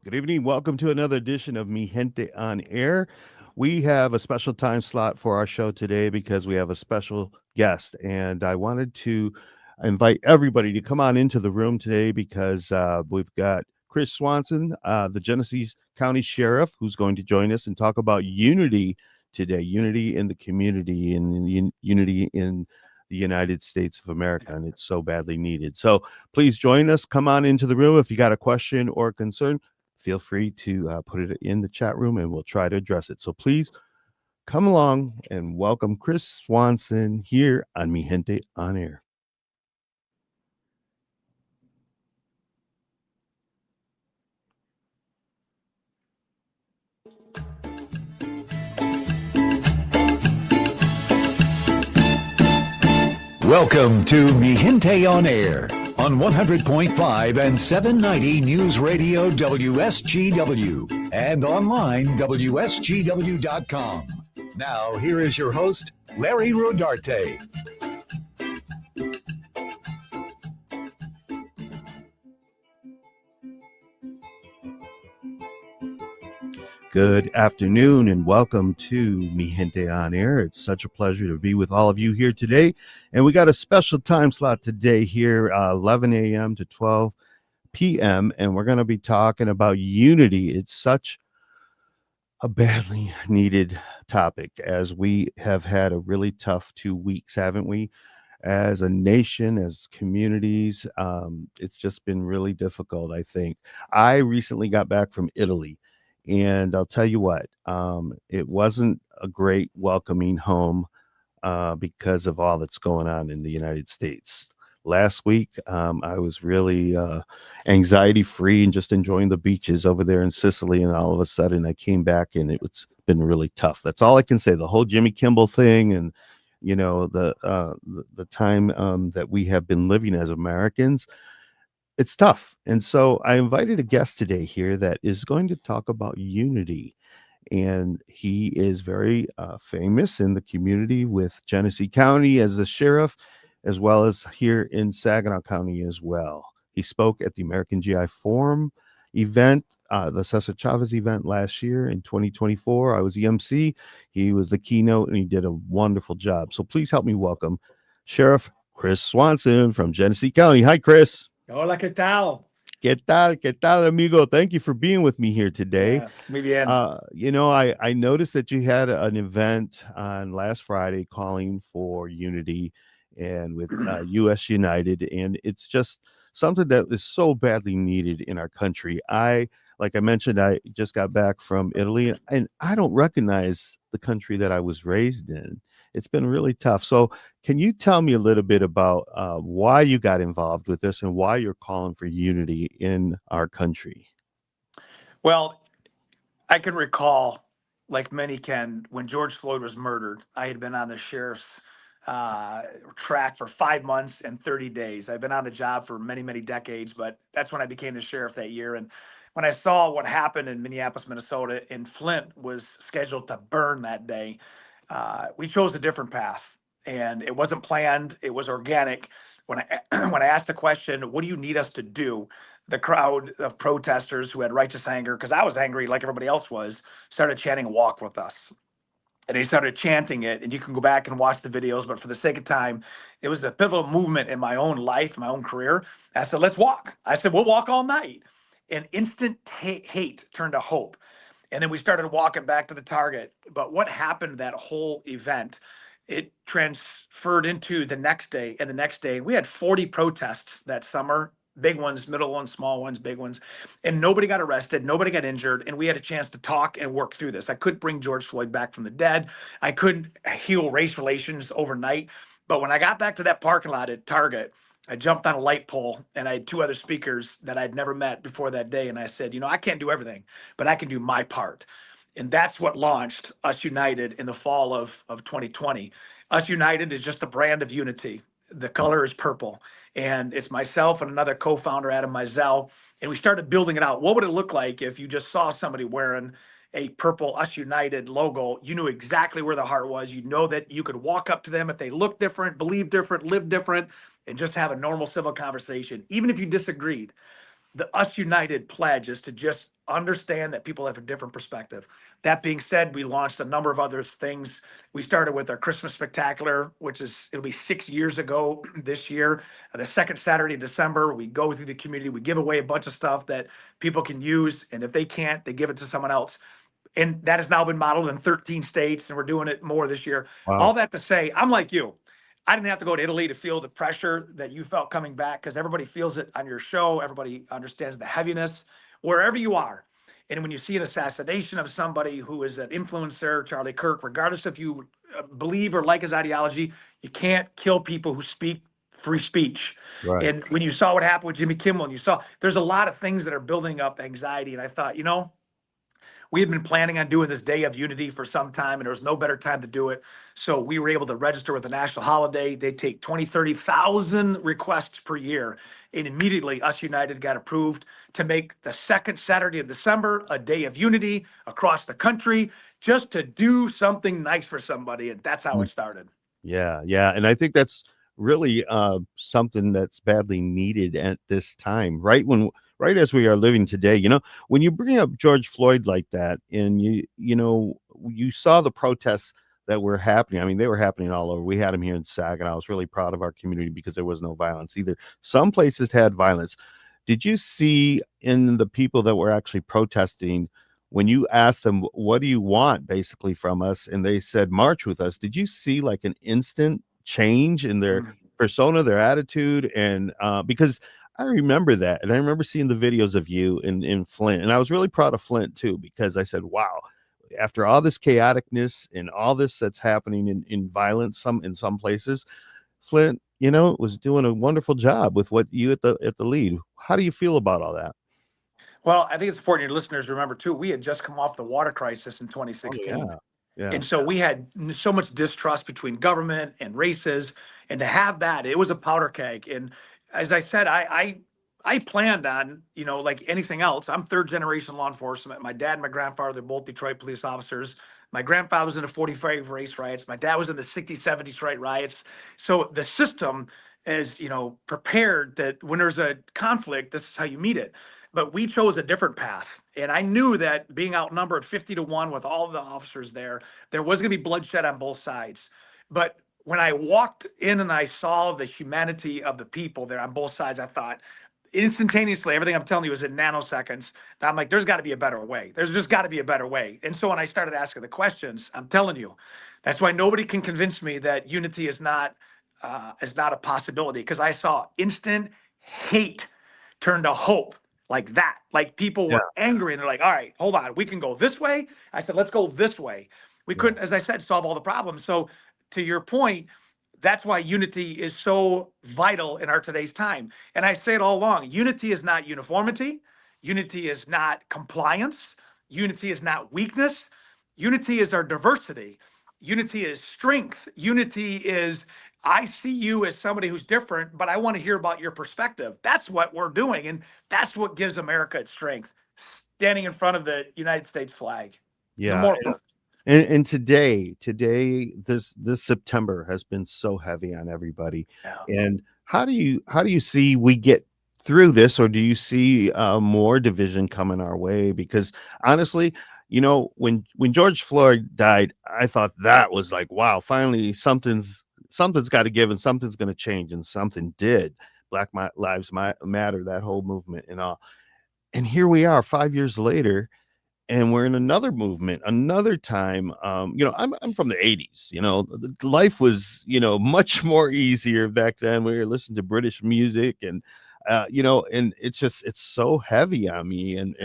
Good evening. Welcome to another edition of Mi Gente on Air. We have a special time slot for our show today because we have a special guest. And I wanted to invite everybody to come on into the room today because we've got Chris Swanson, the Genesee County Sheriff, who's going to join us and talk about unity today, unity in the community and unity in the United States of America. And it's so badly needed. So please join us. Come on into the room if you got a question or concern. Feel free to put it in the chat room and we'll try to address it. So please come along and welcome Chris Swanson here on Mi Gente on Air. Welcome to Mi Gente on Air on 100.5 and 790 News Radio WSGW and online WSGW.com. Now, here is your host, Larry Rodarte. Good afternoon and welcome to Mi Gente on Air. It's such a pleasure to be with all of you here today. And we got a special time slot today here, 11 a.m. to 12 p.m. And we're going to be talking about unity. It's such a badly needed topic as we have had a really tough 2 weeks, haven't we? As a nation, as communities, it's just been really difficult, I think. I recently got back from Italy. And I'll tell you what, it wasn't a great welcoming home because of all that's going on in the United States. Last week, I was really anxiety free and just enjoying the beaches over there in Sicily. And all of a sudden, I came back and it's been really tough. That's all I can say. The whole Jimmy Kimmel thing and the time that we have been living as Americans, it's tough. And so I invited a guest today here that is going to talk about unity. And he is very famous in the community with Genesee County as the sheriff, as well as here in Saginaw County as well. He spoke at the American GI Forum event, the Cesar Chavez event last year in 2024. I was the MC. He was the keynote, and he did a wonderful job. So please help me welcome Sheriff Chris Swanson from Genesee County. Hi, Chris. Hola, ¿qué tal? ¿Qué tal? ¿Qué tal, amigo? Thank you for being with me here today. Muy bien. I noticed that you had an event on last Friday calling for unity and with U.S. United, and it's just something that is so badly needed in our country. Like I mentioned, I just got back from Italy, and I don't recognize the country that I was raised in. It's been really tough. So can you tell me a little bit about why you got involved with this and why you're calling for unity in our country? Well, I can recall, like many can, when George Floyd was murdered. I had been on the sheriff's track for 5 months and 30 days. I've been on the job for many, many decades, but that's when I became the sheriff that year. And when I saw what happened in Minneapolis, Minnesota, and Flint was scheduled to burn that day, we chose a different path. And it wasn't planned, it was organic. When I when I asked the question, what do you need us to do? The crowd of protesters who had righteous anger, because I was angry like everybody else was, started chanting walk with us. And they started chanting it, and you can go back and watch the videos, but for the sake of time, it was a pivotal movement in my own life, my own career. I said, let's walk. I said, we'll walk all night. And instant hate turned to hope. And then we started walking back to the target. But what happened that whole event? It transferred into the next day and the next day. We had 40 protests that summer, big ones, middle ones, small ones, big ones. And nobody got arrested, nobody got injured. And we had a chance to talk and work through this. I couldn't bring George Floyd back from the dead. I couldn't heal race relations overnight. But when I got back to that parking lot at Target, I jumped on a light pole and I had two other speakers that I'd never met before that day. And I said, I can't do everything, but I can do my part. And that's what launched Us United in the fall of 2020. Us United is just a brand of unity. The color is purple. And it's myself and another co-founder, Adam Mizell. And we started building it out. What would it look like if you just saw somebody wearing a purple Us United logo? You knew exactly where the heart was. You know that you could walk up to them if they look different, believe different, live different, and just have a normal civil conversation, even if you disagreed. the Us United pledge is to just understand that people have a different perspective. That being said, we launched a number of other things. We started with our Christmas Spectacular, which it'll be 6 years ago this year. The second Saturday in December, we go through the community, we give away a bunch of stuff that people can use. And if they can't, they give it to someone else. And that has now been modeled in 13 states, and we're doing it more this year. All Wow. that to say, I'm like you. I didn't have to go to Italy to feel the pressure that you felt coming back, because everybody feels it on your show. Everybody understands the heaviness wherever you are. And when you see an assassination of somebody who is an influencer, Charlie Kirk, regardless if you believe or like his ideology, you can't kill people who speak free speech. Right. And when you saw what happened with Jimmy Kimmel, and there's a lot of things that are building up anxiety. And I thought, we had been planning on doing this Day of Unity for some time, and there was no better time to do it. So we were able to register with a national holiday. They take 20, 30,000 requests per year. And immediately, Us United got approved to make the second Saturday of December a Day of Unity across the country, just to do something nice for somebody. And that's how it started. Yeah, yeah, and I think that's really something that's badly needed at this time, right as we are living today. When you bring up George Floyd like that, and you saw the protests that were happening. I mean, they were happening all over. We had them here in Saginaw. I was really proud of our community because there was no violence either. Some places had violence. Did you see in the people that were actually protesting, when you asked them, what do you want basically from us? And they said, march with us. Did you see like an instant change in their persona, their attitude? And because I remember that. And I remember seeing the videos of you in Flint. And I was really proud of Flint too, because I said, wow, after all this chaoticness and all this that's happening in violence, in some places, Flint, was doing a wonderful job with what you at the lead. How do you feel about all that? Well, I think it's important your listeners remember too, we had just come off the water crisis in Oh 2016. yeah. Yeah. And so we had so much distrust between government and races, and to have that, it was a powder keg. And as I said, I planned on, like anything else. I'm third generation law enforcement. My dad and my grandfather, they're both Detroit police officers. My grandfather was in the 45 race riots. My dad was in the 60s, 70s Detroit riots. So the system is, prepared that when there's a conflict, this is how you meet it. But we chose a different path. And I knew that being outnumbered 50-1 with all of the officers there was going to be bloodshed on both sides. But when I walked in and I saw the humanity of the people there on both sides, I thought instantaneously, everything I'm telling you is in nanoseconds. And I'm like, there's got to be a better way. There's just got to be a better way. And so when I started asking the questions, I'm telling you, that's why nobody can convince me that unity is not a possibility, because I saw instant hate turn to hope like that. Like people Yeah. were angry and they're like, all right, hold on, we can go this way. I said, let's go this way. We couldn't, as I said, solve all the problems. So to your point, that's why unity is so vital in our today's time. And I say it all along, unity is not uniformity. Unity is not compliance. Unity is not weakness. Unity is our diversity. Unity is strength. Unity is, I see you as somebody who's different, but I want to hear about your perspective. That's what we're doing. And that's what gives America its strength, standing in front of the United States flag. The Yeah. more, And today, this September has been so heavy on everybody. yeah. And how do you see we get through this, or do you see more division coming our way? Because honestly, when George Floyd died, I thought that was like, wow, finally something's got to give and something's going to change, and something did. Lives Matter, that whole movement and all. And here we are 5 years later, and we're in another movement, another time. I'm from the 80s. Life was, much more easier back then. We were listening to British music, and and it's so heavy on me. And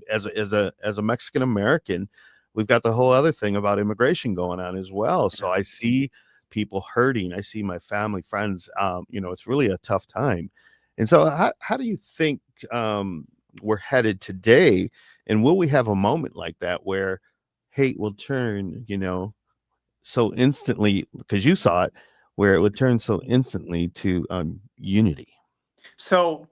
as a Mexican American, we've got the whole other thing about immigration going on as well. So I see people hurting. I see my family, friends. It's really a tough time. And so how do you think we're headed today? And will we have a moment like that where hate will turn, so instantly, because you saw it, where it would turn so instantly to unity? So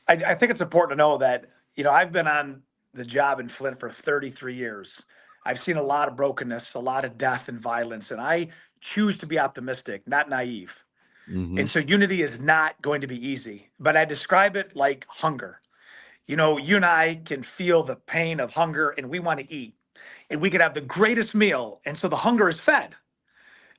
I think it's important to know that, I've been on the job in Flint for 33 years. I've seen a lot of brokenness, a lot of death and violence, and I choose to be optimistic, not naive. Hmm. And so unity is not going to be easy, but I describe it like hunger. You and I can feel the pain of hunger and we want to eat. And we could have the greatest meal. And so the hunger is fed.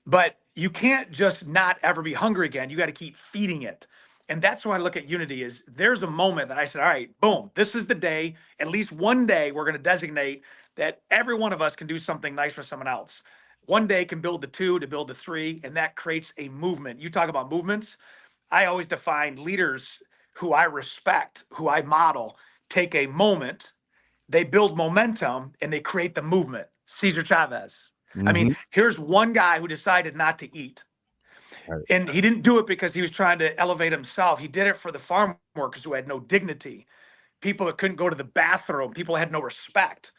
But you can't just not ever be hungry again. You got to keep feeding it. And that's why I look at unity is there's a moment that I said, all right, boom, this is the day, at least one day we're going to designate that every one of us can do something nice for someone else. One day can build the two to build the three, and that creates a movement. You talk about movements. I always define leaders who I respect, who I model, take a moment, they build momentum, and they create the movement. Cesar Chavez. I mean, Hmm. here's one guy who decided not to eat. Right. And he didn't do it because he was trying to elevate himself. He did it for the farm workers who had no dignity, people that couldn't go to the bathroom, people that had no respect.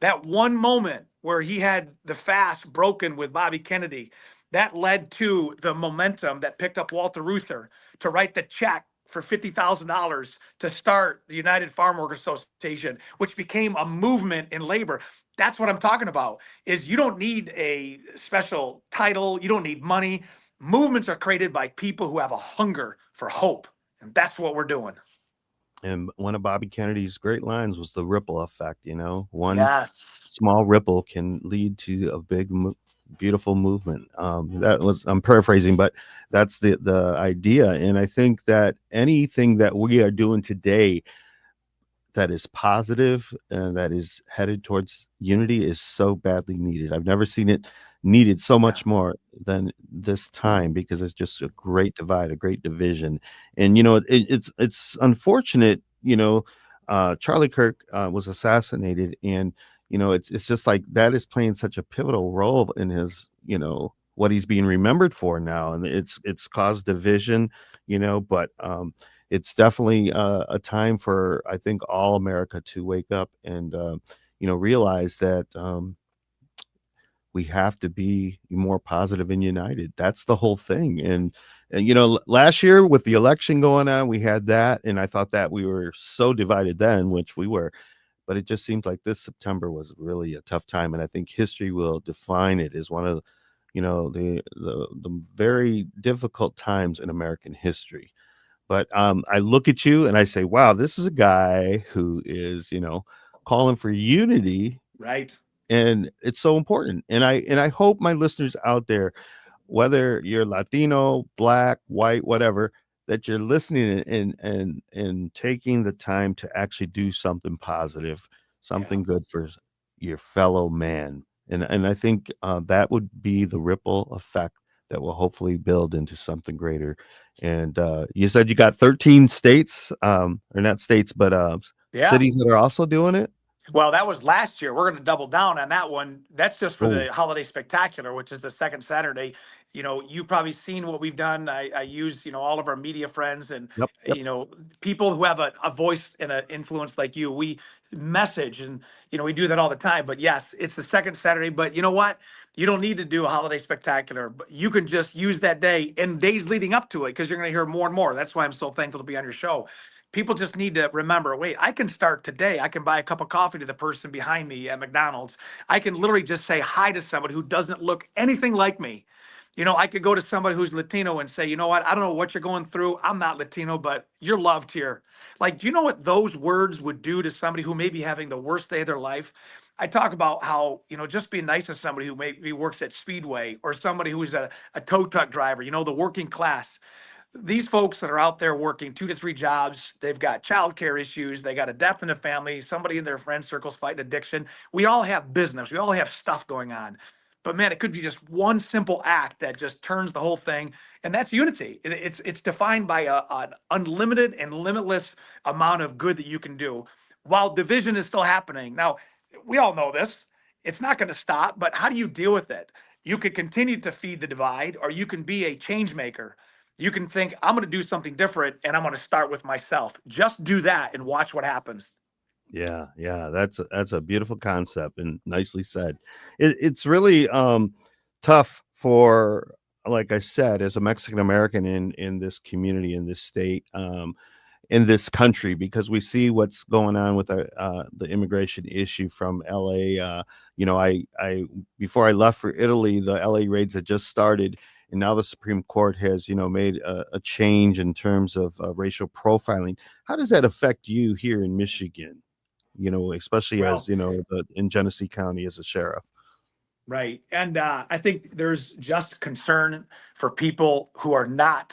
That one moment where he had the fast broken with Bobby Kennedy, that led to the momentum that picked up Walter Reuther to write the check for $50,000 to start the United Farm Workers Association, which became a movement in labor. That's what I'm talking about. Is you don't need a special title, you don't need money. Movements are created by people who have a hunger for hope, and that's what we're doing. And one of Bobby Kennedy's great lines was the ripple effect. One Yes. small ripple can lead to a big, beautiful movement. I'm paraphrasing, but that's the idea. And I think that anything that we are doing today that is positive and that is headed towards unity is so badly needed. I've never seen it needed so Yeah. much more than this time because it's just a great divide, a great division. And it's unfortunate. Charlie Kirk was assassinated, and it's just like that is playing such a pivotal role in his what he's being remembered for now, and it's caused division. But it's definitely a time for I think all America to wake up and realize that we have to be more positive and united. That's the whole thing. And last year with the election going on, we had that, and I thought that we were so divided then, which we were. But it just seems like this September was really a tough time, and I think history will define it as one of the very difficult times in American history. But I look at you and I say, wow, this is a guy who is, calling for unity, Right. and it's so important. And I hope my listeners out there, whether you're Latino, black, white, whatever, that you're listening and taking the time to actually do something positive, Yeah. something good for your fellow man. And I think that would be the ripple effect that will hopefully build into something greater. And you said you got 13 states, or not states, but Yeah. cities that are also doing it. Well, that was last year. We're going to double down on that one. That's just for Oh, the holiday spectacular, which is the second Saturday. You've probably seen what we've done. I use, all of our media friends and, yep, yep. people who have a voice and an influence like you. We message and, we do that all the time. But yes, it's the second Saturday. But you know what? You don't need to do a holiday spectacular, but you can just use that day and days leading up to it because you're going to hear more and more. That's why I'm so thankful to be on your show. People just need to remember, wait, I can start today. I can buy a cup of coffee to the person behind me at McDonald's. I can literally just say hi to somebody who doesn't look anything like me. I could go to somebody who's Latino and say, you know what? I don't know what you're going through. I'm not Latino, but you're loved here. Like, do you know what those words would do to somebody who may be having the worst day of their life? I talk about how, just being nice to somebody who maybe works at Speedway or somebody who's a tow truck driver, the working class. These folks that are out there working 2 to 3 jobs, they've got childcare issues, they got a death in the family, somebody in their friend circles fighting addiction. We all have business, we all have stuff going on. But man, it could be just one simple act that just turns the whole thing, and that's unity. It's defined by an unlimited and limitless amount of good that you can do, while division is still happening. Now, we all know this. It's not going to stop, but how do you deal with it? You could continue to feed the divide, or you can be a change maker. You can think, I'm going to do something different and I'm going to start with myself. Just do that and watch what happens. Yeah, yeah, that's a beautiful concept and nicely said. It's really tough for, like I said, as a Mexican American in this community, in this state, in this country, because we see what's going on with the immigration issue from LA. I before I left for Italy, the LA raids had just started, and now the Supreme Court has, made a change in terms of racial profiling. How does that affect you here in Michigan? Especially as Well, in Genesee County as a sheriff. right. And I think there's just concern for people who are not,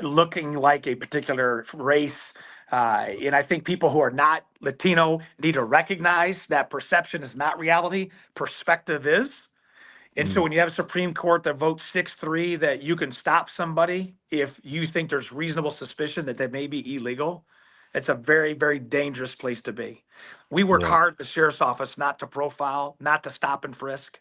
looking like a particular race. And I think people who are not Latino need to recognize that perception is not reality, perspective is. And so Mm, when you have a Supreme Court that votes 6-3 that you can stop somebody if you think there's reasonable suspicion that they may be illegal, it's a very, very dangerous place to be. We work yeah. hard at the sheriff's office not to profile, not to stop and frisk.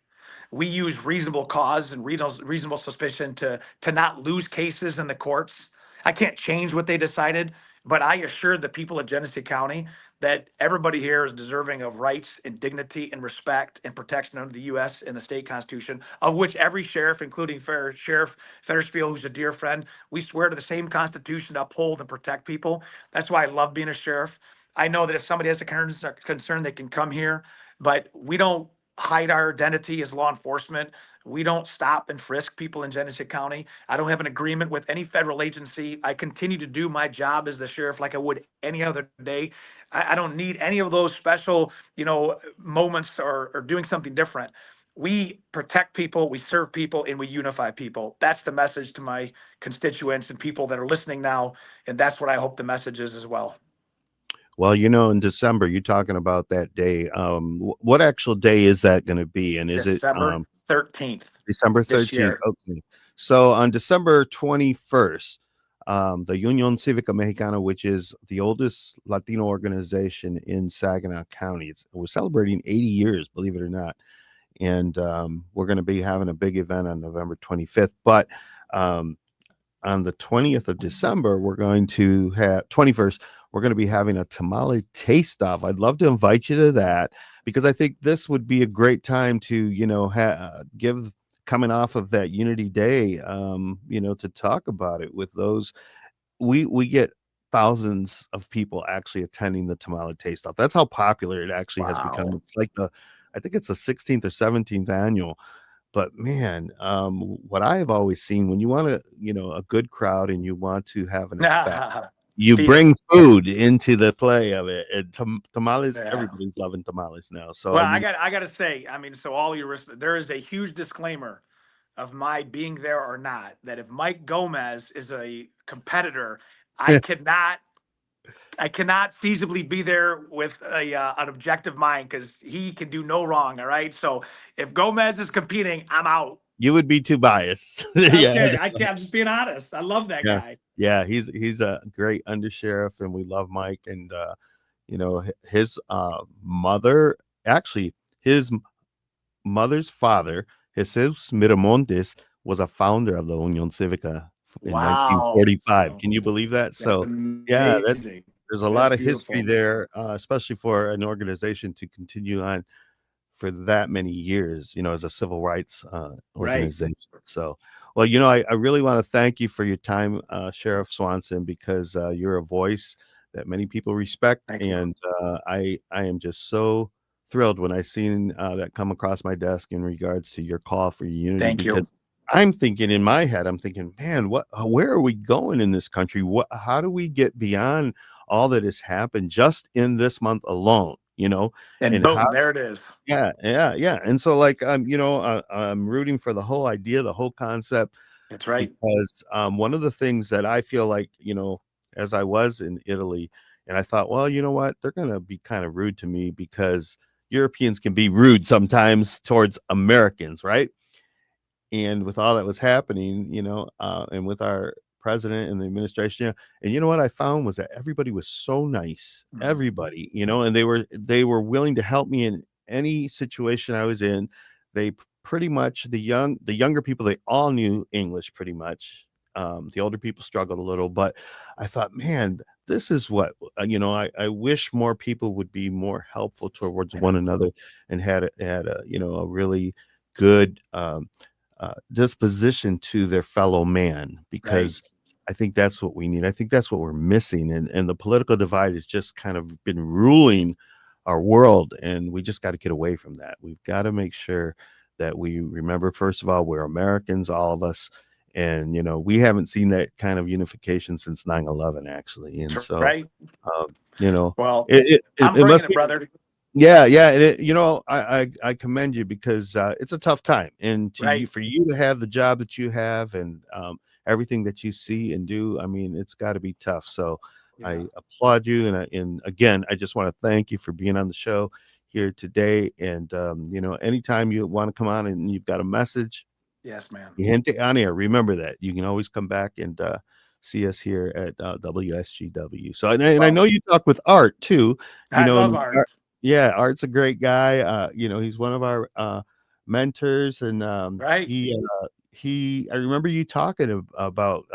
We use reasonable cause and reasonable suspicion to not lose cases in the courts. I can't change what they decided, but I assured the people of Genesee County that everybody here is deserving of rights and dignity and respect and protection under the U.S. and the state constitution, of which every sheriff, including Sheriff Fetterspiel, who's a dear friend, we swear to the same constitution to uphold and protect people. That's why I love being a sheriff. I know that if somebody has a concern, they can come here, but we don't hide our identity as law enforcement. We don't stop and frisk people in Genesee County. I don't have an agreement with any federal agency. I continue to do my job as the sheriff like I would any other day. I don't need any of those special, moments or doing something different. We protect people, we serve people, and we unify people. That's the message to my constituents and people that are listening now. And that's what I hope the message is as well. Well, in December, you're talking about that day. What actual day is that going to be? And is it December 13th December this 13th? year. Okay. So on December 21st, the Union Cívica Mexicana, which is the oldest Latino organization in Saginaw County, we're celebrating 80 years, believe it or not. And we're going to be having a big event on November 25th. But on the 20th of December, we're going to have 21st. We're going to be having a tamale taste off. I'd love to invite you to that because I think this would be a great time to, give coming off of that Unity Day, to talk about it with those. We get thousands of people actually attending the tamale taste off. That's how popular it actually has become. Wow. It's like I think it's the 16th or 17th annual. But man, what I have always seen when you want a good crowd and you want to have an effect, you Feed 'em. bring food into the play of it. And tamales, Yeah. everybody's loving tamales now. So Well, I got to say, so all your there is a huge disclaimer of my being there or not. That if Mike Gomez is a competitor, I cannot feasibly be there with an objective mind because he can do no wrong. All right. So if Gomez is competing, I'm out. you would be too biased. Yeah, Okay. I can't. I'm just being honest. I love that yeah, guy. yeah. He's a great undersheriff, and we love Mike. And his mother, actually, his mother's father, Jesus Miramontes, was a founder of the Union Civica in Wow. 1945. Can you believe that? That's So, yeah, amazing. there's a That's lot of history beautiful. there, especially for an organization to continue on for that many years, as a civil rights Right. organization. So, well, I really want to thank you for your time, Sheriff Swanson, because you're a voice that many people respect, Thank you. and I am just so thrilled when I seen that come across my desk in regards to your call for unity, Thank you. because I'm thinking in my head, I'm thinking, man, where are we going in this country? How do we get beyond all that has happened just in this month alone? And And how boom, there it is. yeah, yeah, yeah. And so, like, I'm rooting for the whole idea, the whole concept, That's right. because one of the things that I feel like, as I was in Italy, and I thought, well, you know what, they're going to be kind of rude to me because Europeans can be rude sometimes towards Americans, right? And with all that was happening, and with our president and the administration, and you know what I found was that everybody was so nice, Mhm. everybody, and they were willing to help me in any situation I was in. They pretty much the younger people, they all knew English pretty much. The older people struggled a little, but I thought, man, this is what I wish more people would be more helpful towards Yeah. one another and had a a really good disposition to their fellow man, Right. because I think that's what we need. I think that's what we're missing. And the political divide has just kind of been ruling our world. And we just got to get away from that. We've got to make sure that we remember, first of all, we're Americans, all of us. And, we haven't seen that kind of unification since 9/11, actually. And That's so, right. um, you know, Well, it I'm must bringing it, be. brother. Yeah, yeah, and I commend you because it's a tough time, and Right. for you to have the job that you have, and everything that you see and do. I mean, it's got to be tough. So Yeah. I applaud you, and again, I just want to thank you for being on the show here today. And anytime you want to come on and you've got a message, Yes, man. Gente on air. Remember that you can always come back and see us here at WSGW. So, and I know Well, you talk with Art too. I love And art. yeah, Art's a great guy. He's one of our mentors, and Right. he. I remember you talking about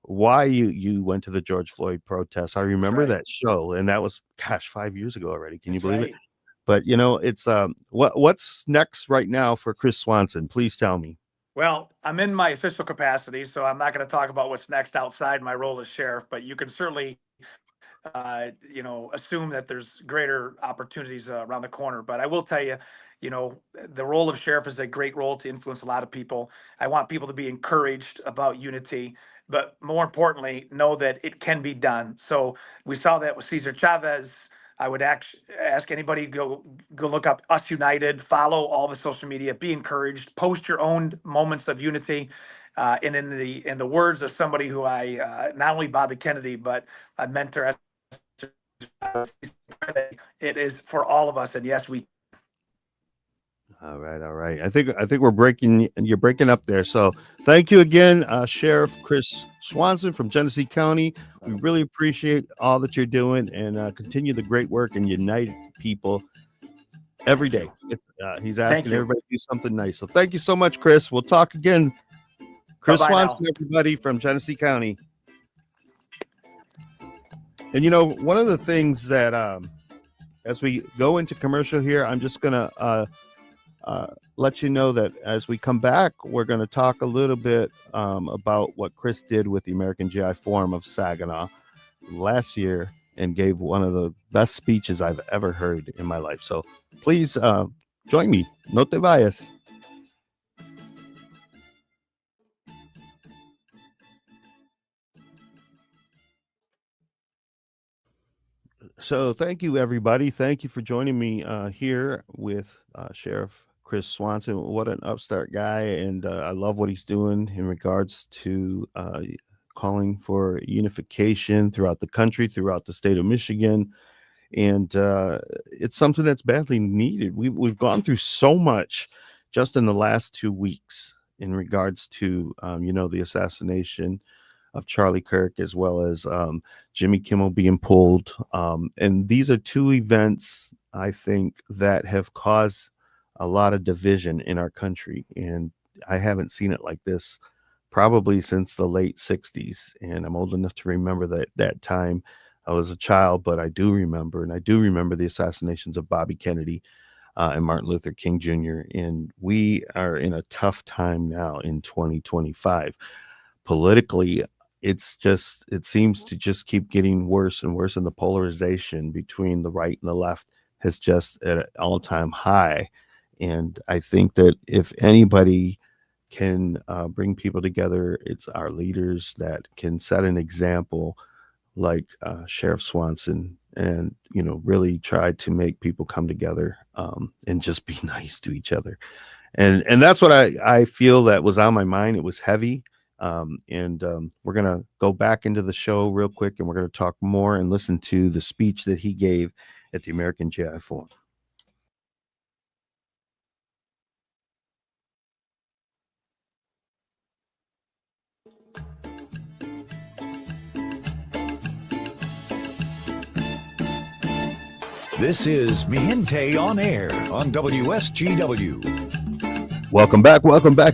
why you went to the George Floyd protests. I That's remember right. that show, and that was, gosh, 5 years ago already. Can you That's believe it? right. But it's what's next right now for Chris Swanson? Please tell me. Well, I'm in my official capacity, so I'm not going to talk about what's next outside my role as sheriff, but you can certainly assume that there's greater opportunities around the corner. But I will tell you, the role of sheriff is a great role to influence a lot of people. I want people to be encouraged about unity, but more importantly, know that it can be done. So we saw that with Cesar Chavez. I would ask anybody to go look up Us United, follow all the social media, be encouraged, post your own moments of unity. And in the words of somebody who I not only Bobby Kennedy but a mentor, it is for all of us. And yes, we. All right, all right. I think you're breaking up there. So thank you again, Sheriff Chris Swanson from Genesee County. We really appreciate all that you're doing, and continue the great work and unite people every Thank day. you. He's Thank asking you. everybody to do something nice. So thank you so much, Chris. We'll talk again. Bye Chris bye now. Swanson, everybody from Genesee County. And one of the things that as we go into commercial here, I'm just gonna let you know that as we come back, we're going to talk a little bit about what Chris did with the American GI Forum of Saginaw last year, and gave one of the best speeches I've ever heard in my life. So please join me. No te vayas. So thank you, everybody. Thank you for joining me here with Sheriff Chris Swanson. What an upstart guy, and I love what he's doing in regards to calling for unification throughout the country, throughout the state of Michigan. And it's something that's badly needed. We've gone through so much just in the last 2 weeks in regards to the assassination of Charlie Kirk, as well as Jimmy Kimmel being pulled. And these are two events, I think, that have caused a lot of division in our country. And I haven't seen it like this probably since the late 60s. And I'm old enough to remember that time. I was a child, but I do remember, and I do remember the assassinations of Bobby Kennedy and Martin Luther King Jr. And we are in a tough time now in 2025. Politically, it seems to just keep getting worse and worse, and the polarization between the right and the left has just at an all-time high. And I think that if anybody can bring people together, it's our leaders that can set an example, like Sheriff Swanson, and really try to make people come together and just be nice to each other. And that's what I feel that was on my mind. It was heavy. And we're going to go back into the show real quick, and we're going to talk more and listen to the speech that he gave at the American GI Forum. This is Gente on Air on WSGW. Welcome back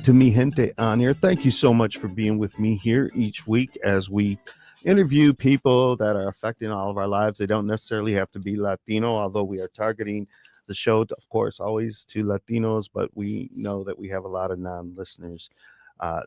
to Mi Gente on Air. Thank you so much for being with me here each week as we interview people that are affecting all of our lives. They don't necessarily have to be Latino, although we are targeting the show, of course, always to Latinos, but we know that we have a lot of non-listeners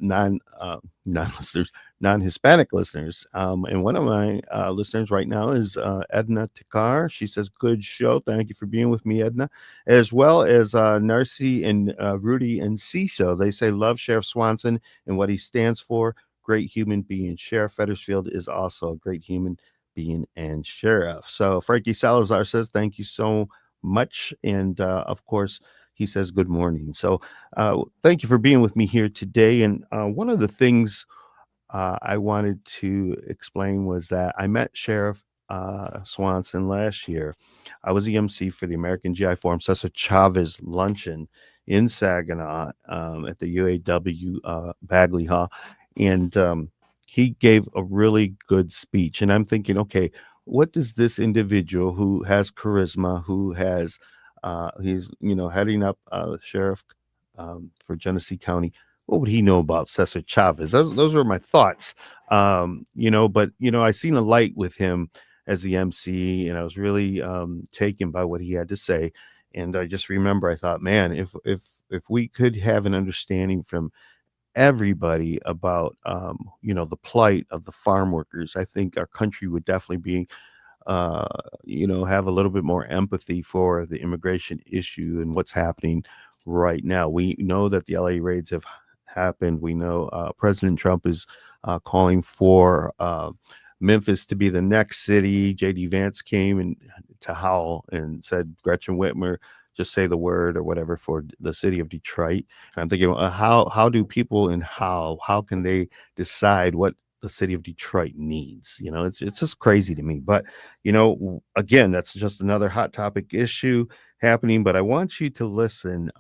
non-listeners, non-Hispanic listeners. And one of my listeners right now is Edna Tikar. She says, good show. Thank you for being with me, Edna. As well as Narcy and Rudy and CISO. They say, love Sheriff Swanson and what he stands for. Great human being. Sheriff Fettersfield is also a great human being and sheriff. So Frankie Salazar says, thank you so much. And of course, he says, good morning. So thank you for being with me here today. And one of the things I wanted to explain was that I met Sheriff Swanson last year. I was the MC for the American GI Forum Cesar Chavez luncheon in Saginaw at the UAW Bagley Hall. And he gave a really good speech. And I'm thinking, okay, what does this individual who has charisma, who has, he's, heading up sheriff for Genesee County, what would he know about Cesar Chavez? Those were my thoughts. But I seen a light with him as the MC, and I was really taken by what he had to say. And I just remember, I thought, man, if we could have an understanding from everybody about the plight of the farm workers, I think our country would definitely be have a little bit more empathy for the immigration issue and what's happening right now. We know that the LA raids have happened. We know President Trump is calling for Memphis to be the next city. J.D. Vance came to Howell and said, Gretchen Whitmer, just say the word or whatever for the city of Detroit. And I'm thinking, how do people in how can they decide what the city of Detroit needs? It's just crazy to me. But, again, that's just another hot topic issue happening. But I want you to listen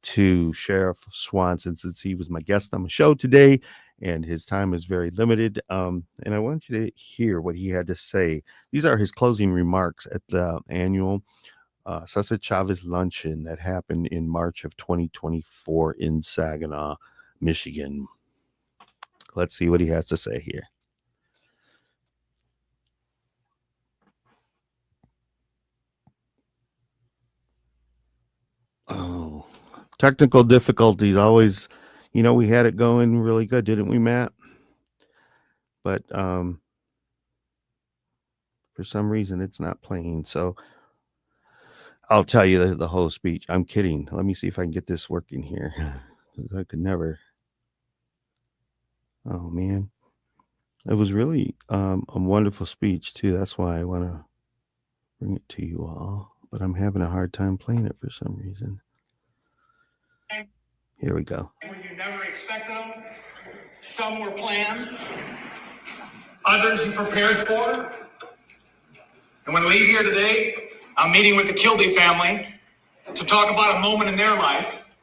to Sheriff Swanson, since he was my guest on the show today and his time is very limited. And I want you to hear what he had to say. These are his closing remarks at the annual Cesar Chavez luncheon that happened in March of 2024 in Saginaw, Michigan. Let's see what he has to say here. Oh, technical difficulties always, we had it going really good, didn't we, Matt? But for some reason it's not playing. So I'll tell you the whole speech. I'm kidding. Let me see if I can get this working here. I could never. Oh man, it was really a wonderful speech too. That's why I want to bring it to you all, but I'm having a hard time playing it for some reason. Here we go. When you never expected them, some were planned, others you prepared for. And when I leave here today, I'm meeting with the Kildee family to talk about a moment in their life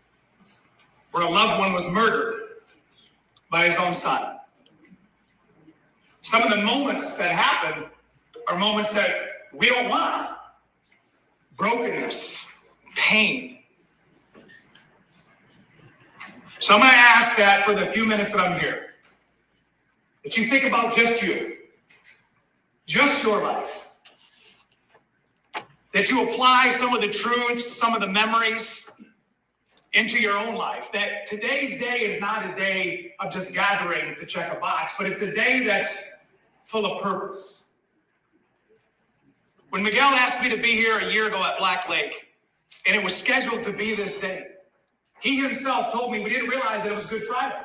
where a loved one was murdered by his own son. Some of the moments that happen are moments that we don't want. Brokenness, pain. So I'm going to ask that for the few minutes that I'm here, that you think about just you, just your life, that you apply some of the truths, some of the memories into your own life, that today's day is not a day of just gathering to check a box, but it's a day that's full of purpose. When Miguel asked me to be here a year ago at Black Lake, and it was scheduled to be this day, he himself told me we didn't realize that it was Good Friday.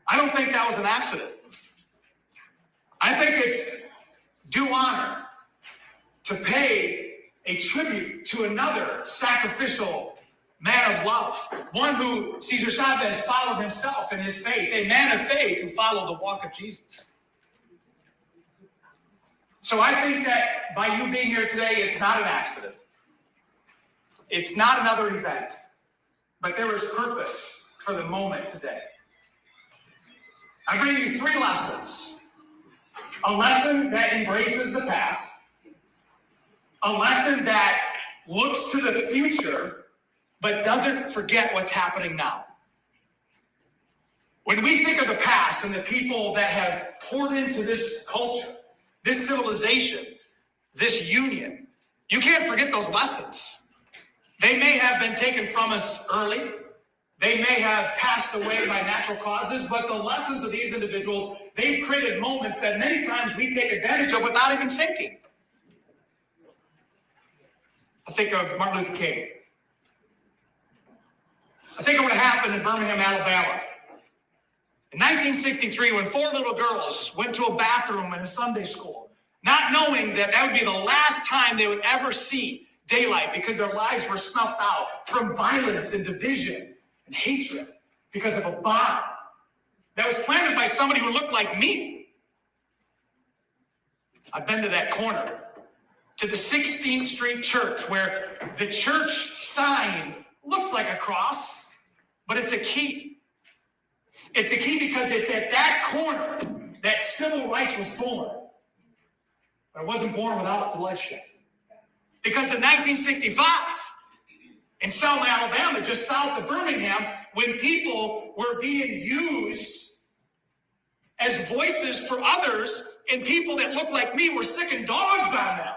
I don't think that was an accident. I think it's due honor to pay a tribute to another sacrificial man of love, one who Cesar Chavez followed himself in his faith, a man of faith who followed the walk of Jesus. So I think that by you being here today, it's not an accident. It's not another event, but there is purpose for the moment today. I bring you 3 lessons. A lesson that embraces the past, a lesson that looks to the future, but doesn't forget what's happening now. When we think of the past and the people that have poured into this culture, this civilization, this union, you can't forget those lessons. They may have been taken from us early. They may have passed away by natural causes, but the lessons of these individuals, they've created moments that many times we take advantage of without even thinking. I think of Martin Luther King. I think of what happened in Birmingham, Alabama. In 1963, when 4 little girls went to a bathroom in a Sunday school, not knowing that that would be the last time they would ever see daylight because their lives were snuffed out from violence and division and hatred because of a bomb that was planted by somebody who looked like me. I've been to that corner, to the 16th Street Church, where the church sign looks like a cross, but it's a key. It's a key because it's at that corner that civil rights was born. But it wasn't born without bloodshed. Because in 1965, in Selma, Alabama, just south of Birmingham, when people were being used as voices for others, and people that looked like me were sicking dogs on them,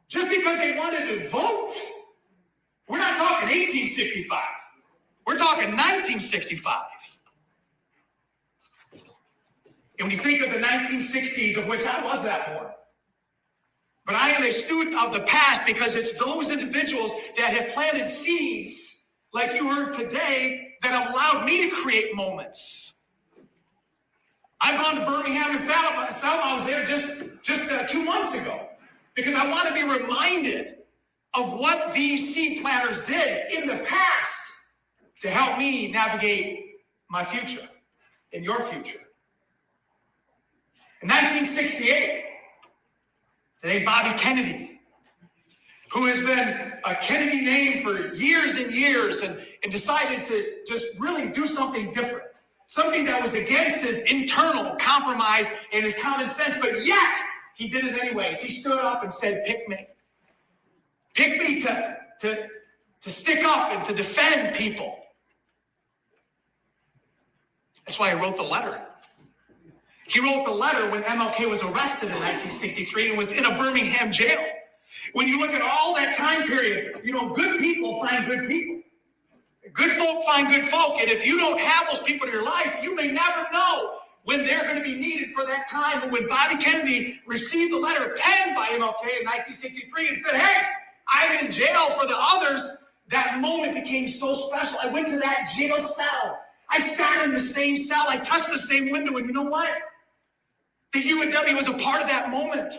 just because they wanted to vote. We're not talking 1865. We're talking 1965. And when you think of the 1960s, of which I was that born, but I am a student of the past because it's those individuals that have planted seeds, like you heard today, that have allowed me to create moments. I've gone to Birmingham and Selma. I was there just 2 months ago because I want to be reminded of what these seed planters did in the past to help me navigate my future and your future. In 1968, today Bobby Kennedy, who has been a Kennedy name for years and years and decided to just really do something different, something that was against his internal compromise and his common sense, but yet he did it anyways. He stood up and said, pick me. Pick me to stick up and to defend people. That's why he wrote the letter. He wrote the letter when MLK was arrested in 1963 and was in a Birmingham jail. When you look at all that time period, good people find good people. Good folk find good folk. And if you don't have those people in your life, you may never know when they're going to be needed for that time. But when Bobby Kennedy received the letter penned by MLK in 1963 and said, hey, I'm in jail for the others, that moment became so special. I went to that jail cell. I sat in the same cell. I touched the same window. And you know what? The UNW was a part of that moment.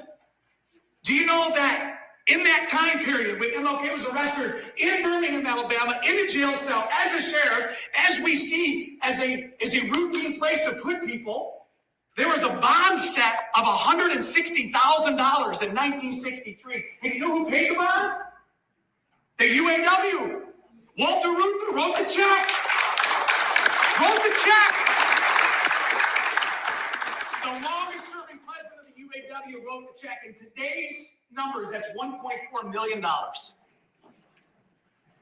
Do you know that in that time period when MLK was arrested in Birmingham, Alabama, in a jail cell as a sheriff, as we see as a routine place to put people, there was a bond set of $160,000 in 1963. And you know who paid the bond? The UAW. Walter Reuther wrote the check. Wrote the check. The longest serving president of the UAW wrote the check. In today's numbers, that's $1.4 million.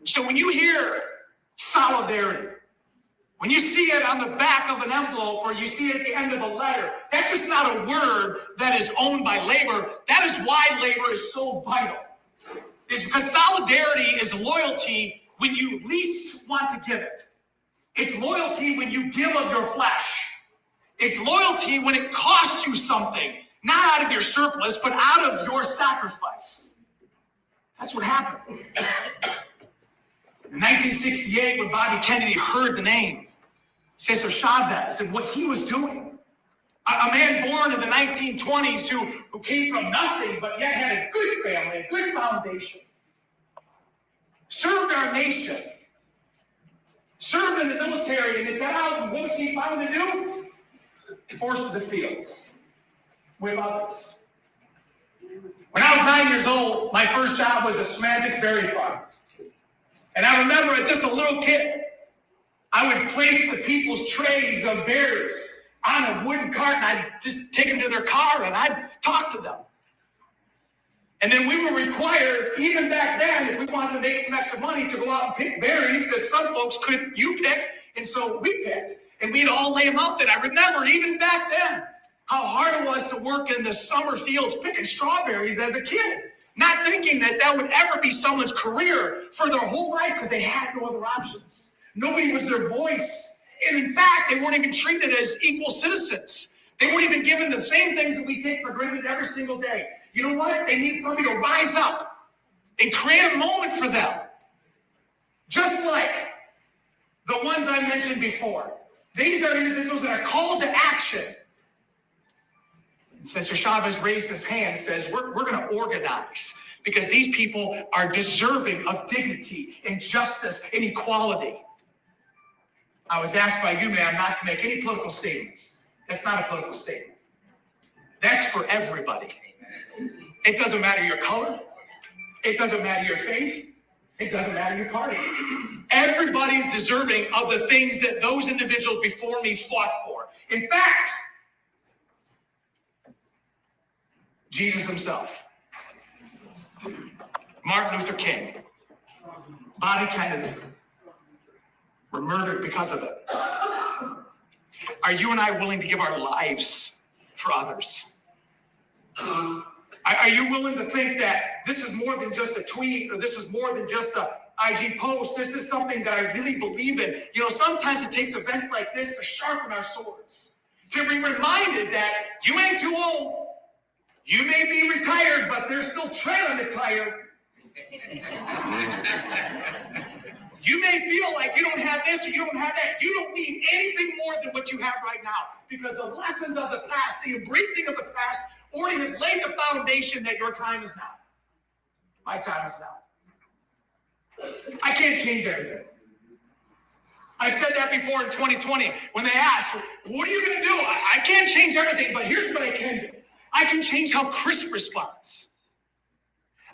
So when you hear solidarity, when you see it on the back of an envelope or you see it at the end of a letter, that's just not a word that is owned by labor. That is why labor is so vital. It's because solidarity is loyalty when you least want to give it. It's loyalty when you give of your flesh. It's loyalty when it costs you something, not out of your surplus, but out of your sacrifice. That's what happened. In 1968, when Bobby Kennedy heard the name, Cesar Chavez, and what he was doing, a man born in the 1920s who came from nothing, but yet had a good family, a good foundation, served our nation, served in the military, and then got out, and what was he found to do? Forced to the fields with others. When I was 9 years old, my first job was a semantic berry farm. And I remember as just a little kid, I would place the people's trays of berries on a wooden cart, and I'd just take them to their car, and I'd talk to them. And then we were required, even back then, if we wanted to make some extra money, to go out and pick berries, because some folks couldn't, you pick, and so we picked. And we'd all lay them up. And I remember, even back then, how hard it was to work in the summer fields picking strawberries as a kid, not thinking that that would ever be someone's career for their whole life because they had no other options. Nobody was their voice. And in fact, they weren't even treated as equal citizens. They weren't even given the same things that we take for granted every single day. You know what? They need somebody to rise up and create a moment for them. Just like the ones I mentioned before. These are individuals that are called to action. Mr. Chavez raised his hand and says, we're going to organize because these people are deserving of dignity and justice and equality. I was asked by you, ma'am, not to make any political statements. That's not a political statement. That's for everybody. It doesn't matter your color. It doesn't matter your faith. It doesn't matter your party. Everybody's deserving of the things that those individuals before me fought for. In fact, Jesus himself, Martin Luther King, Bobby Kennedy were murdered because of it. Are you and I willing to give our lives for others? Are you willing to think that this is more than just a tweet or this is more than just a IG post? This is something that I really believe in. You know, sometimes it takes events like this to sharpen our swords, to be reminded that you ain't too old. You may be retired, but there's still tread on the tire. You may feel like you don't have this or you don't have that. You don't need anything more than what you have right now, because the lessons of the past, the embracing of the past, already has laid the foundation that your time is now. My time is now. I can't change everything. I said that before in 2020 when they asked, what are you going to do? I can't change everything, but here's what I can do. I can change how Chris responds.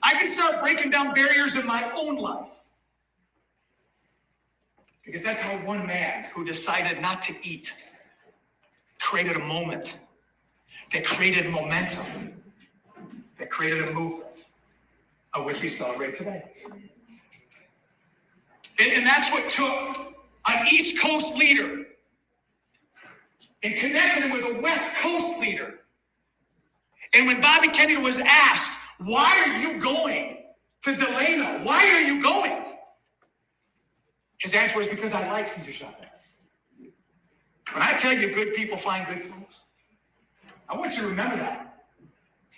I can start breaking down barriers in my own life. Because that's how one man who decided not to eat created a moment that created momentum, that created a movement of which we celebrate today. And that's what took an East Coast leader and connected him with a West Coast leader. And when Bobby Kennedy was asked, why are you going to Delano? Why are you going? His answer was, because I like Cesar Chavez. When I tell you good people find good folks, I want you to remember that.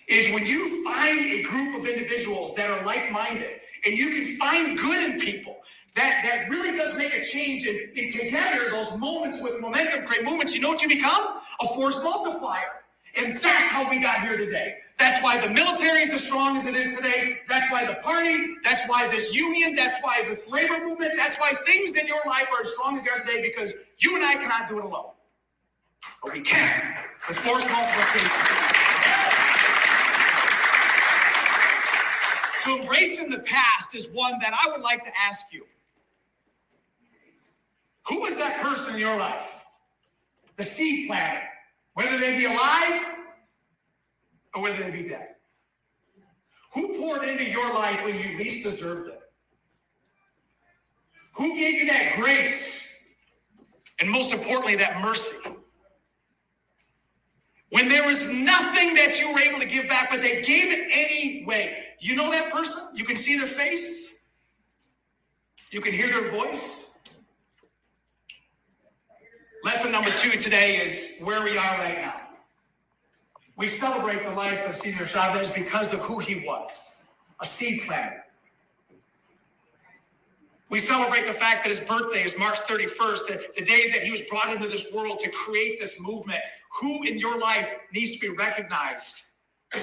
Is when you find a group of individuals that are like-minded and you can find good in people, that really does make a change. And together, those moments with momentum create movements. You know what you become? A force multiplier. And that's how we got here today. That's why the military is as strong as it is today. That's why the party, that's why this union, that's why this labor movement, that's why things in your life are as strong as they are today, because you and I cannot do it alone. But we can with force multiplication. So embracing the past is one that I would like to ask you. Who is that person in your life? The seed planter. Whether they be alive or whether they be dead. Who poured into your life when you least deserved it? Who gave you that grace? And most importantly, that mercy? When there was nothing that you were able to give back, but they gave it anyway. You know that person? You can see their face. You can hear their voice. Lesson number 2 today is where we are right now. We celebrate the life of Cesar Chavez because of who he was, a seed planter. We celebrate the fact that his birthday is March 31st, the day that he was brought into this world to create this movement. Who in your life needs to be recognized?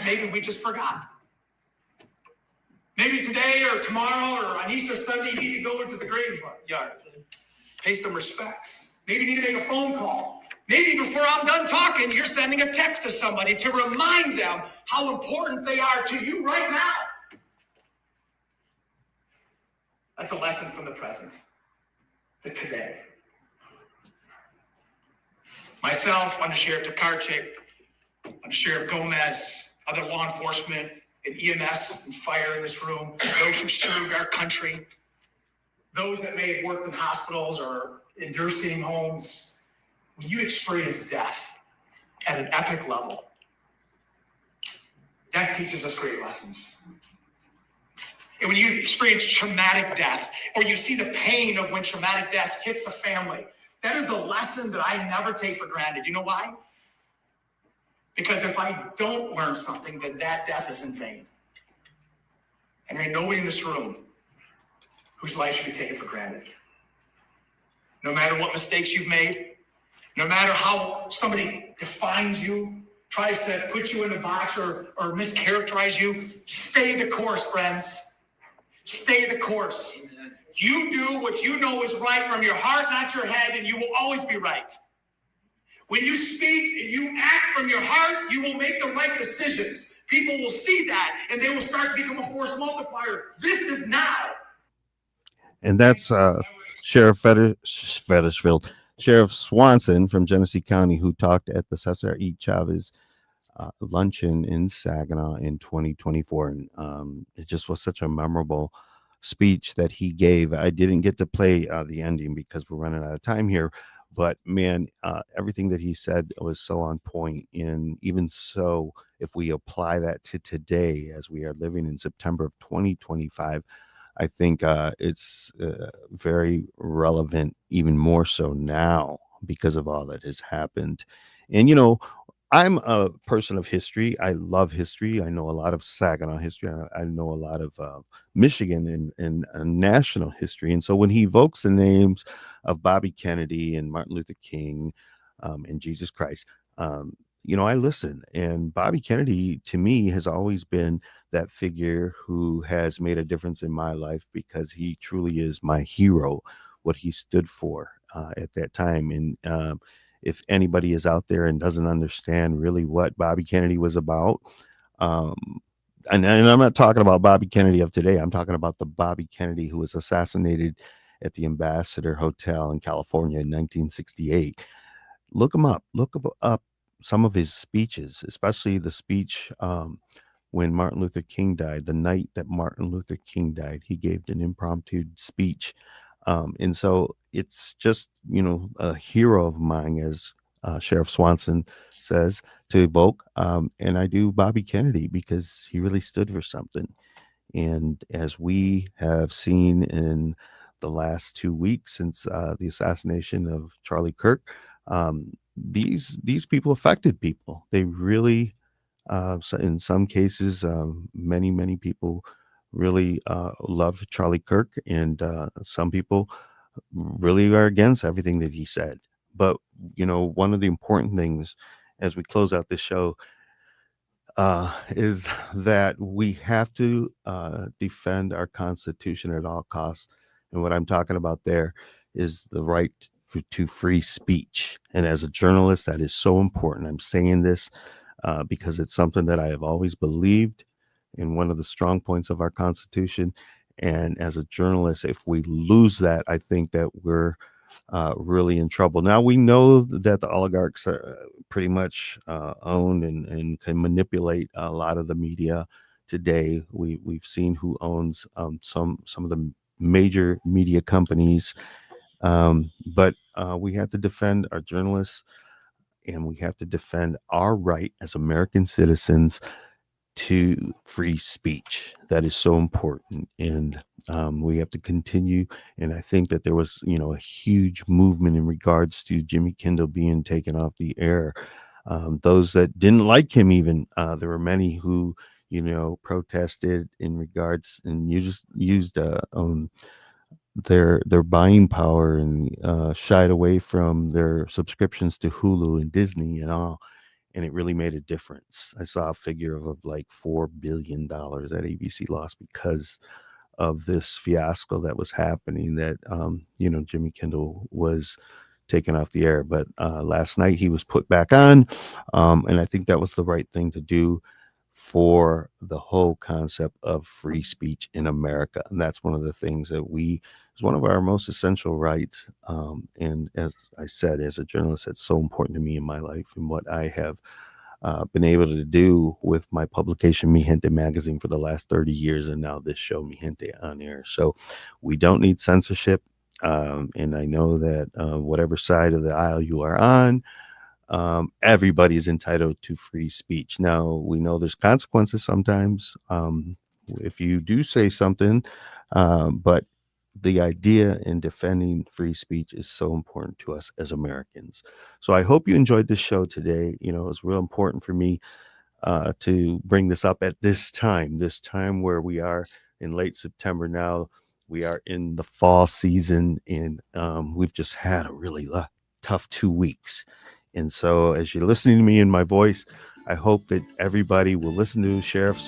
Maybe we just forgot. Maybe today or tomorrow or on Easter Sunday, you need to go into the graveyard, pay some respects. Maybe you need to make a phone call. Maybe before I'm done talking, you're sending a text to somebody to remind them how important they are to you right now. That's a lesson from the present, the today. Myself, Under Sheriff Tokarczyk, Under Sheriff Gomez, other law enforcement and EMS and fire in this room, those who served our country, those that may have worked in hospitals or in nursing homes, when you experience death at an epic level, that teaches us great lessons. And when you experience traumatic death, or you see the pain of when traumatic death hits a family, that is a lesson that I never take for granted. You know why? Because if I don't learn something, then that death is in vain. And there ain't nobody in this room whose life should be taken for granted. No matter what mistakes you've made, no matter how somebody defines you, tries to put you in a box or mischaracterize you, stay the course, friends. Stay the course. You do what you know is right from your heart, not your head, and you will always be right. When you speak and you act from your heart, you will make the right decisions. People will see that, and they will start to become a force multiplier. This is now. And that's Sheriff Fetishfield, Sheriff Swanson from Genesee County, who talked at the Cesar E. Chavez luncheon in Saginaw in 2024. And it just was such a memorable speech that he gave. I didn't get to play the ending because we're running out of time here. But man, everything that he said was so on point. And even so, if we apply that to today, as we are living in September of 2025, I think it's very relevant, even more so now because of all that has happened. And, you know, I'm a person of history. I love history. I know a lot of Saginaw history. I know a lot of Michigan and national history. And so when he evokes the names of Bobby Kennedy and Martin Luther King and Jesus Christ, you know, I listen. And Bobby Kennedy, to me, has always been that figure who has made a difference in my life because he truly is my hero, what he stood for at that time. And if anybody is out there and doesn't understand really what Bobby Kennedy was about, and I'm not talking about Bobby Kennedy of today, I'm talking about the Bobby Kennedy who was assassinated at the Ambassador Hotel in California in 1968. Look him up. Look up some of his speeches, especially the speech when Martin Luther King died, the night that Martin Luther King died. He gave an impromptu speech. And so it's just, you know, a hero of mine, as Sheriff Swanson says, to evoke. And I do Bobby Kennedy because he really stood for something. And as we have seen in the last 2 weeks since the assassination of Charlie Kirk, these people affected people. They really, so in some cases, many people really love Charlie Kirk, and some people really are against everything that he said. But you know, one of the important things as we close out this show is that we have to defend our Constitution at all costs. And what I'm talking about there is the right to free speech. And as a journalist, that is so important. I'm saying this because it's something that I have always believed in, one of the strong points of our Constitution. And as a journalist, if we lose that, I think that we're really in trouble. Now, we know that the oligarchs are pretty much own and can manipulate a lot of the media today. We've seen who owns some of the major media companies, but we have to defend our journalists, and we have to defend our right as American citizens to free speech. That is so important. And we have to continue. And I think that there was, you know, a huge movement in regards to Jimmy Kimmel being taken off the air. Those that didn't like him, even there were many who, you know, protested in regards and used their buying power and shied away from their subscriptions to Hulu and Disney and all. And it really made a difference. I saw a figure of like $4 billion that ABC lost because of this fiasco that was happening, that, you know, Jimmy Kimmel was taken off the air. But last night he was put back on. And I think that was the right thing to do for the whole concept of free speech in America. And that's one of the things that is one of our most essential rights. And as I said, as a journalist, it's so important to me in my life and what I have been able to do with my publication, Mi Gente magazine, for the last 30 years, and now this show, Mi Gente on Air. So we don't need censorship. And I know that whatever side of the aisle you are on, everybody is entitled to free speech. Now, we know there's consequences sometimes if you do say something, but the idea in defending free speech is so important to us as Americans. So I hope you enjoyed this show today. You know, it's real important for me to bring this up at this time where we are in late September now. We are in the fall season, and we've just had a really tough 2 weeks. And so, as you're listening to me in my voice, I hope that everybody will listen to Sheriff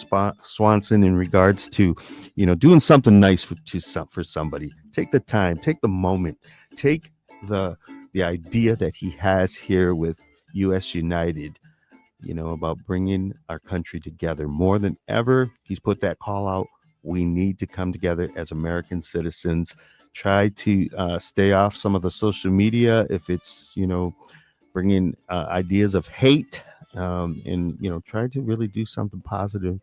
Swanson in regards to, you know, doing something nice for somebody. Take the time, take the moment, take the idea that he has here with U.S. United, you know, about bringing our country together. More than ever, he's put that call out. We need to come together as American citizens. Try to stay off some of the social media if it's, you know, bringing ideas of hate, and, you know, try to really do something positive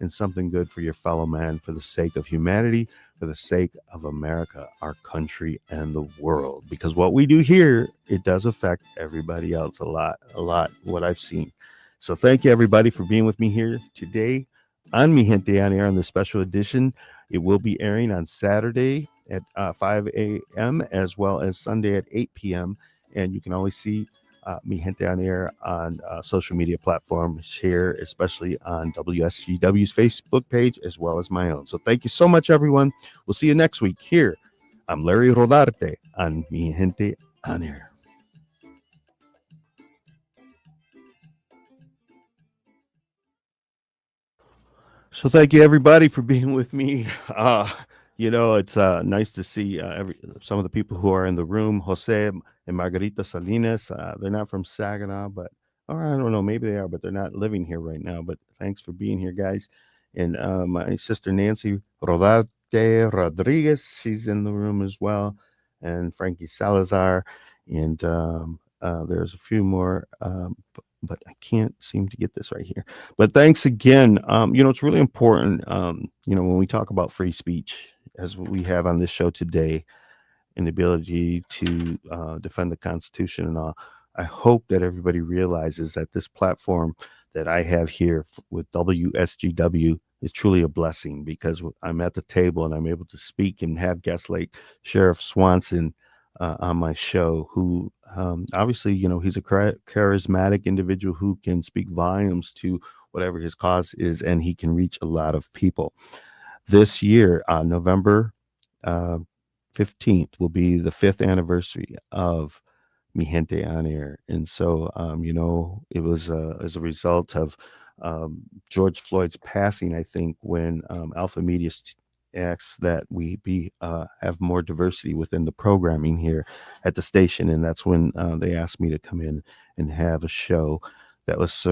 and something good for your fellow man, for the sake of humanity, for the sake of America, our country, and the world. Because what we do here, it does affect everybody else a lot, what I've seen. So thank you, everybody, for being with me here today on Mi Gente on Air on this special edition. It will be airing on Saturday at 5 a.m. as well as Sunday at 8 p.m. And you can always see Mi Gente on Air on social media platforms here, especially on WSGW's Facebook page, as well as my own. So thank you so much, everyone. We'll see you next week here. I'm Larry Rodarte on Mi Gente on Air. So thank you, everybody, for being with me. You know, it's nice to see some of the people who are in the room. Jose and Margarita Salinas. They're not from Saginaw, but, or I don't know, maybe they are, but they're not living here right now. But thanks for being here, guys. And my sister Nancy Rodarte Rodriguez, she's in the room as well, and Frankie Salazar, and there's a few more. But I can't seem to get this right here. But thanks again. You know, it's really important, you know, when we talk about free speech, as we have on this show today, and the ability to defend the Constitution and all. I hope that everybody realizes that this platform that I have here with WSGW is truly a blessing, because I'm at the table and I'm able to speak and have guests like Sheriff Swanson on my show, who obviously, you know, he's a charismatic individual who can speak volumes to whatever his cause is, and he can reach a lot of people. This year, November 15th, will be the 5th anniversary of Mi Gente on Air. And so, you know, it was as a result of George Floyd's passing, I think, when Alpha Media asks that we have more diversity within the programming here at the station, and that's when they asked me to come in and have a show that was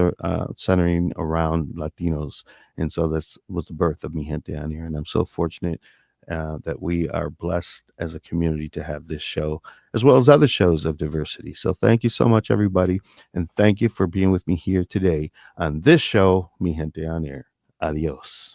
centering around Latinos. And so this was the birth of Mi Gente on Here, and I'm so fortunate that we are blessed as a community to have this show, as well as other shows of diversity. So thank you so much, everybody, and thank you for being with me here today on this show, Mi Gente on Air. Adios.